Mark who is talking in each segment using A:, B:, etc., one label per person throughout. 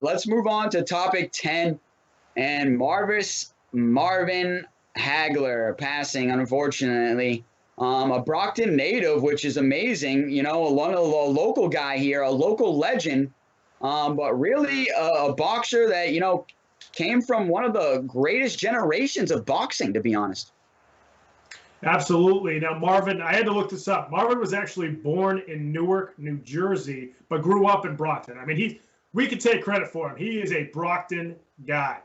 A: let's move on to topic 10. And Marvin Hagler passing, unfortunately. A Brockton native, which is amazing. You know, a local guy here, a local legend, but really a boxer that, you know, came from one of the greatest generations of boxing, to be honest.
B: Absolutely. Now, Marvin, I had to look this up. Marvin was actually born in Newark, New Jersey, but grew up in Brockton. I mean, we could take credit for him. He is a Brockton guy.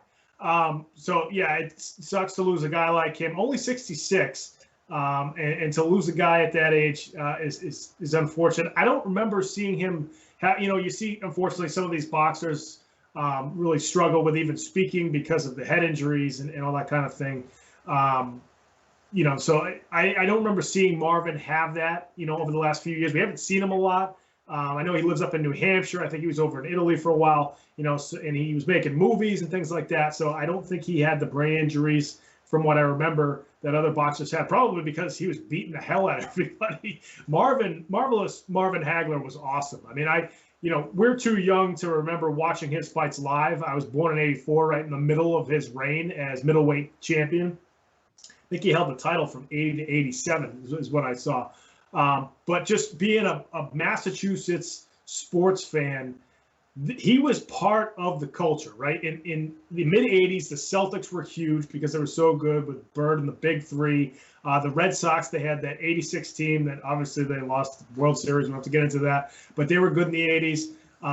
B: So, yeah, it sucks to lose a guy like him. Only 66. And to lose a guy at that age is unfortunate. I don't remember seeing him you know, you see, unfortunately, some of these boxers really struggle with even speaking because of the head injuries and all that kind of thing. You know, so I don't remember seeing Marvin have that, you know, over the last few years. We haven't seen him a lot. I know he lives up in New Hampshire. I think he was over in Italy for a while, you know, and he was making movies and things like that. So I don't think he had the brain injuries from what I remember that other boxers had, probably because he was beating the hell out of everybody. Marvelous Marvin Hagler was awesome. I mean, you know, we're too young to remember watching his fights live. I was born in '84, right in the middle of his reign as middleweight champion. I think he held the title from '80 to '87 is what I saw. But just being a Massachusetts sports fan, he was part of the culture, right? In the mid-'80s, the Celtics were huge because they were so good with Bird and the Big Three. The Red Sox, they had that '86 team that obviously they lost the World Series. We don't have to get into that. But they were good in the '80s.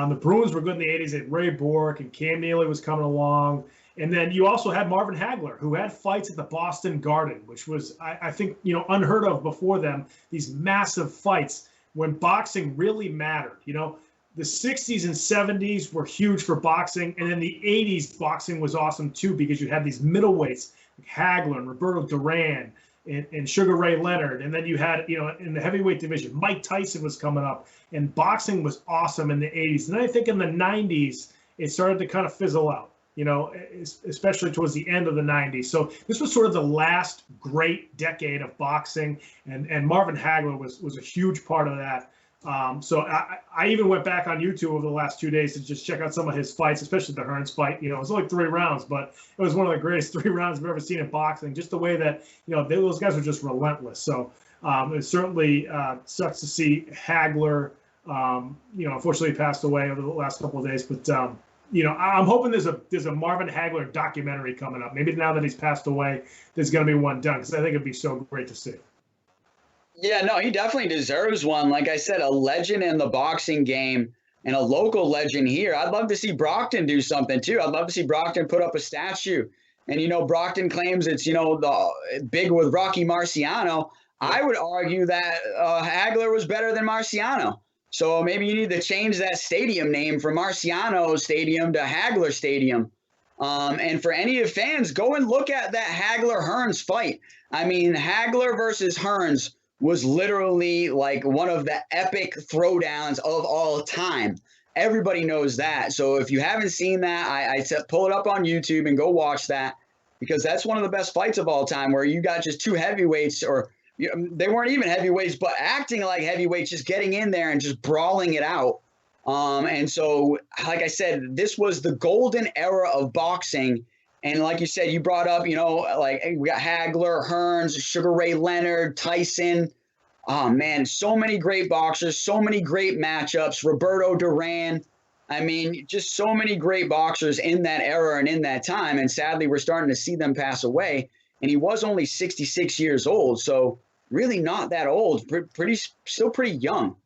B: The Bruins were good in the '80s. They had Ray Bork and Cam Neely was coming along. And then you also had Marvin Hagler, who had fights at the Boston Garden, which was, I think, you know, unheard of before them. These massive fights when boxing really mattered. You know, the 60s and 70s were huge for boxing. And in the 80s, boxing was awesome, too, because you had these middleweights like Hagler and Roberto Duran and Sugar Ray Leonard. And then you had, you know, in the heavyweight division, Mike Tyson was coming up. And boxing was awesome in the 80s. And then I think in the 90s, it started to kind of fizzle out, you know, especially towards the end of the 90s. So this was sort of the last great decade of boxing, and Marvin Hagler was a huge part of that. So I even went back on YouTube over the last 2 days to just check out some of his fights, especially the Hearns fight. You know, it was only 3 rounds, but it was one of the greatest 3 rounds I've ever seen in boxing, just the way that, you know, those guys were just relentless. So it certainly sucks to see Hagler, you know, unfortunately passed away over the last couple of days, but you know, I'm hoping there's a Marvin Hagler documentary coming up. Maybe now that he's passed away, there's going to be one done, because I think it'd be so great to see.
A: Yeah, no, he definitely deserves one. Like I said, a legend in the boxing game and a local legend here. I'd love to see Brockton do something too. I'd love to see Brockton put up a statue. And, you know, Brockton claims it's, you know, the big with Rocky Marciano. I would argue that Hagler was better than Marciano. So maybe you need to change that stadium name from Marciano Stadium to Hagler Stadium. And for any of fans, go and look at that Hagler-Hearns fight. I mean, Hagler versus Hearns was literally like one of the epic throwdowns of all time. Everybody knows that. So if you haven't seen that, I said pull it up on YouTube and go watch that, because that's one of the best fights of all time, where you got just 2 heavyweights, or you know, they weren't even heavyweights, but acting like heavyweights, just getting in there and just brawling it out. And so, like I said, this was the golden era of boxing. And like you said, you brought up, you know, like we got Hagler, Hearns, Sugar Ray Leonard, Tyson. Oh, man, so many great boxers, so many great matchups. Roberto Duran. I mean, just so many great boxers in that era and in that time. And sadly, we're starting to see them pass away. And he was only 66 years old. So really not that old, still pretty young.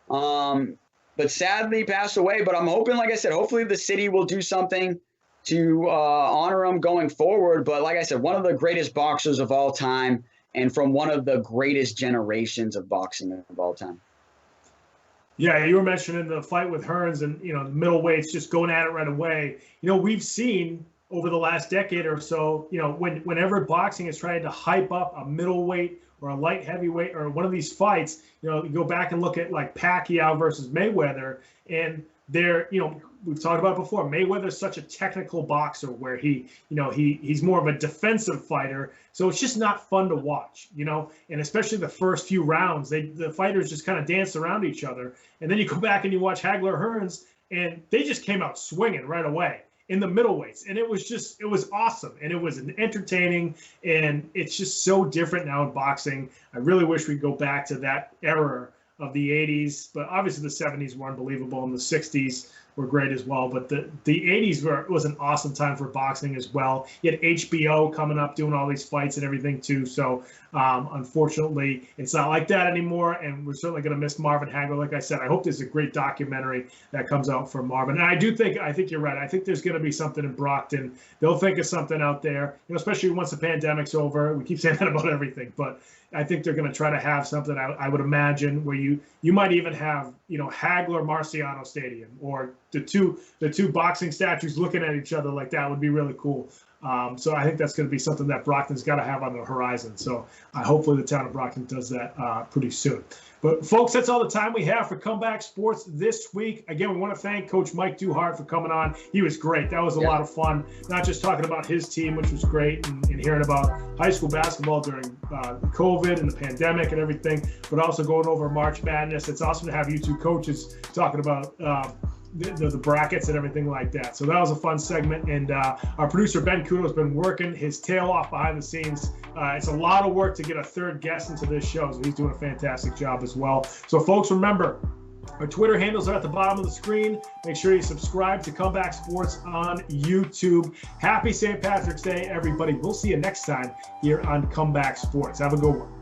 A: But sadly passed away. But I'm hoping, like I said, hopefully the city will do something to honor him going forward. But like I said, one of the greatest boxers of all time, and from one of the greatest generations of boxing of all time.
B: Yeah, you were mentioning the fight with Hearns and, you know, the middleweights just going at it right away. You know, we've seen over the last decade or so, you know, whenever boxing is trying to hype up a middleweight or a light heavyweight or one of these fights, you know, you go back and look at like Pacquiao versus Mayweather, and they're, you know, we've talked about it before, Mayweather's such a technical boxer where he, you know, he's more of a defensive fighter. So it's just not fun to watch, you know, and especially the first few rounds, the fighters just kind of dance around each other. And then you go back and you watch Hagler Hearns, and they just came out swinging right away in the middleweights. And it was awesome. And it was entertaining. And it's just so different now in boxing. I really wish we'd go back to that era of the 80s, but obviously the 70s were unbelievable, and the 60s were great as well. But the 80s was an awesome time for boxing as well. You had HBO coming up, doing all these fights and everything too. So unfortunately, it's not like that anymore, and we're certainly going to miss Marvin Hagler. Like I said, I hope there's a great documentary that comes out for Marvin. And I think you're right. I think there's going to be something in Brockton. They'll think of something out there, especially once the pandemic's over. We keep saying that about everything, but I think they're going to try to have something, I would imagine, where you might even have, Hagler Marciano Stadium, or the two boxing statues looking at each other like that would be really cool. So I think that's going to be something that Brockton's got to have on the horizon. So hopefully the town of Brockton does that pretty soon. But folks, that's all the time we have for Comeback Sports this week. Again, we want to thank Coach Mike Duhart for coming on. He was great. That was a lot of fun, not just talking about his team, which was great, and hearing about high school basketball during COVID and the pandemic and everything, but also going over March Madness. It's awesome to have you two coaches talking about the brackets and everything like that. So that was a fun segment. And our producer, Ben Kudo, has been working his tail off behind the scenes. It's a lot of work to get a third guest into this show, so he's doing a fantastic job as well. So folks, remember, our Twitter handles are at the bottom of the screen. Make sure you subscribe to Comeback Sports on YouTube. Happy St. Patrick's Day, everybody. We'll see you next time here on Comeback Sports. Have a good one.